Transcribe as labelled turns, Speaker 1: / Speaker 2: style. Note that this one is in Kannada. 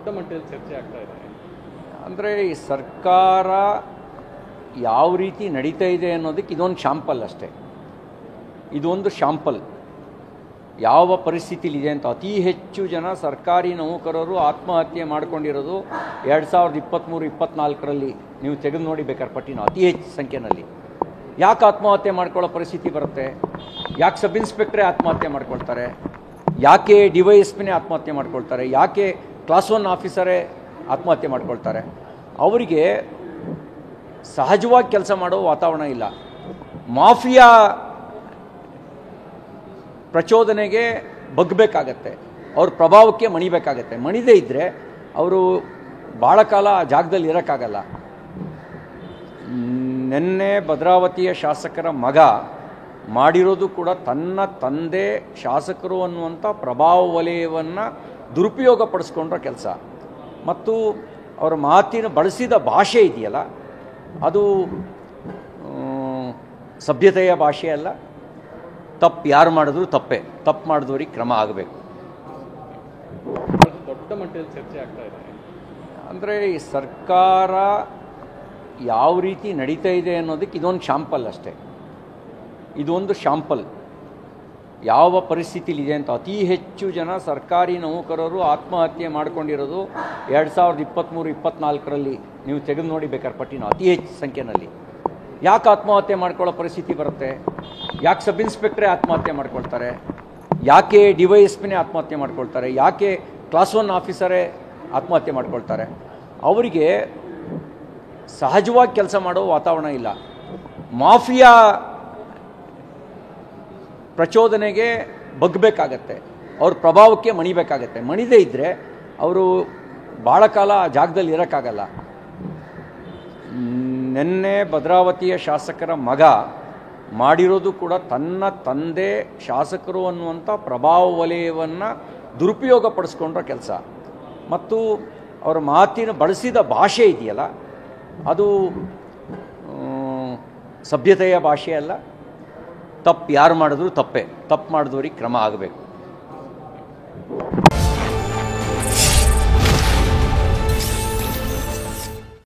Speaker 1: ದೊಡ್ಡ ಮಟ್ಟದಲ್ಲಿ ಚರ್ಚೆ ಆಗ್ತಾ ಇದೆ.
Speaker 2: ಅಂದರೆ ಈ ಸರ್ಕಾರ ಯಾವ ರೀತಿ ನಡೀತಾ ಇದೆ ಅನ್ನೋದಕ್ಕೆ ಇದೊಂದು ಶಾಂಪಲ್ ಅಷ್ಟೇ. ಇದೊಂದು ಶಾಂಪಲ್ ಯಾವ ಪರಿಸ್ಥಿತಿಲಿದೆ ಅಂತ. ಅತಿ ಹೆಚ್ಚು ಜನ ಸರ್ಕಾರಿ ನೌಕರರು ಆತ್ಮಹತ್ಯೆ ಮಾಡ್ಕೊಂಡಿರೋದು 2023-24ರಲ್ಲಿ ನೀವು ತೆಗೆದು ನೋಡಿ ಬೇಕಾದ್ರೆ ಪಟ್ಟಿನ ಅತಿ ಹೆಚ್ಚು ಸಂಖ್ಯೆಯಲ್ಲಿ. ಯಾಕೆ ಆತ್ಮಹತ್ಯೆ ಮಾಡ್ಕೊಳ್ಳೋ ಪರಿಸ್ಥಿತಿ ಬರುತ್ತೆ? ಯಾಕೆ ಸಬ್ ಇನ್ಸ್ಪೆಕ್ಟ್ರೇ ಆತ್ಮಹತ್ಯೆ ಮಾಡ್ಕೊಳ್ತಾರೆ? ಯಾಕೆ DYSPನೇ ಆತ್ಮಹತ್ಯೆ ಮಾಡ್ಕೊಳ್ತಾರೆ? ಯಾಕೆ ಕ್ಲಾಸ್ 1 ಆಫೀಸರೇ ಆತ್ಮಹತ್ಯೆ ಮಾಡ್ಕೊಳ್ತಾರೆ? ಅವರಿಗೆ ಸಹಜವಾಗಿ ಕೆಲಸ ಮಾಡೋ ವಾತಾವರಣ ಇಲ್ಲ. ಮಾಫಿಯಾ ಪ್ರಚೋದನೆಗೆ ಬಗ್ಗಬೇಕಾಗತ್ತೆ, ಅವ್ರ ಪ್ರಭಾವಕ್ಕೆ ಮಣಿಬೇಕಾಗತ್ತೆ. ಮಣಿದೇ ಇದ್ದರೆ ಅವರು ಭಾಳ ಕಾಲ ಆ ಜಾಗದಲ್ಲಿ ಇರೋಕ್ಕಾಗಲ್ಲ. ನಿನ್ನೆ ಭದ್ರಾವತಿಯ ಶಾಸಕರ ಮಗ ಮಾಡಿರೋದು ಕೂಡ ತನ್ನ ತಂದೆ ಶಾಸಕರು ಅನ್ನುವಂಥ ಪ್ರಭಾವ ವಲಯವನ್ನು ದುರುಪಯೋಗ ಪಡಿಸ್ಕೊಂಡ್ರ ಕೆಲಸ. ಮತ್ತು ಅವರ ಮಾತಿನ ಬಳಸಿದ ಭಾಷೆ ಇದೆಯಲ್ಲ, ಅದು ಸಭ್ಯತೆಯ ಭಾಷೆ ಅಲ್ಲ. ತಪ್ಪು ಯಾರು ಮಾಡಿದ್ರು ತಪ್ಪೇ. ತಪ್ಪು ಮಾಡಿದವ್ರಿಗೆ ಕ್ರಮ ಆಗಬೇಕು.
Speaker 1: ದೊಡ್ಡ ಮಟ್ಟದಲ್ಲಿ ಚರ್ಚೆ ಆಗ್ತಾ ಇದೆ.
Speaker 2: ಅಂದರೆ ಈ ಸರ್ಕಾರ ಯಾವ ರೀತಿ ನಡೀತಾ ಇದೆ ಅನ್ನೋದಕ್ಕೆ ಇದೊಂದು ಶಾಂಪಲ್ ಅಷ್ಟೇ. ಇದೊಂದು ಶಾಂಪಲ್ ಯಾವ ಪರಿಸ್ಥಿತಿಲಿದೆ ಅಂತ. ಅತಿ ಹೆಚ್ಚು ಜನ ಸರ್ಕಾರಿ ನೌಕರರು ಆತ್ಮಹತ್ಯೆ ಮಾಡ್ಕೊಂಡಿರೋದು 2023-24ರಲ್ಲಿ ನೀವು ತೆಗೆದು ನೋಡಿ ಬೇಕಾದ್ರೆ ಪಟ್ಟಿನ ಅತಿ ಹೆಚ್ಚು ಸಂಖ್ಯೆಯಲ್ಲಿ. ಯಾಕೆ ಆತ್ಮಹತ್ಯೆ ಮಾಡ್ಕೊಳ್ಳೋ ಪರಿಸ್ಥಿತಿ ಬರುತ್ತೆ? ಯಾಕೆ ಸಬ್ ಇನ್ಸ್ಪೆಕ್ಟ್ರೇ ಆತ್ಮಹತ್ಯೆ ಮಾಡ್ಕೊಳ್ತಾರೆ? ಯಾಕೆ DYSPನೇ ಆತ್ಮಹತ್ಯೆ ಮಾಡ್ಕೊಳ್ತಾರೆ? ಯಾಕೆ ಕ್ಲಾಸ್ 1 ಆಫೀಸರೇ ಆತ್ಮಹತ್ಯೆ ಮಾಡ್ಕೊಳ್ತಾರೆ? ಅವರಿಗೆ ಸಹಜವಾಗಿ ಕೆಲಸ ಮಾಡೋ ವಾತಾವರಣ ಇಲ್ಲ. ಮಾಫಿಯಾ ಪ್ರಚೋದನೆಗೆ ಬಗ್ಗಬೇಕಾಗತ್ತೆ, ಅವ್ರ ಪ್ರಭಾವಕ್ಕೆ ಮಣಿಬೇಕಾಗತ್ತೆ. ಮಣಿದೇ ಇದ್ದರೆ ಅವರು ಭಾಳ ಕಾಲ ಆ ಜಾಗದಲ್ಲಿ ಇರೋಕ್ಕಾಗಲ್ಲ. ನಿನ್ನೆ ಭದ್ರಾವತಿಯ ಶಾಸಕರ ಮಗ ಮಾಡಿರೋದು ಕೂಡ ತನ್ನ ತಂದೆ ಶಾಸಕರು ಅನ್ನುವಂಥ ಪ್ರಭಾವ ವಲಯವನ್ನು ದುರುಪಯೋಗ ಪಡಿಸ್ಕೊಂಡ್ರ ಕೆಲಸ. ಮತ್ತು ಅವರ ಮಾತಿನ ಬಳಸಿದ ಭಾಷೆ ಇದೆಯಲ್ಲ, ಅದು ಸಭ್ಯತೆಯ ಭಾಷೆ ಅಲ್ಲ. ತಪ್ಪು ಯಾರು ಮಾಡಿದ್ರು ತಪ್ಪೇ. ತಪ್ಪು ಮಾಡಿದವ್ರಿಗೆ ಕ್ರಮ ಆಗಬೇಕು.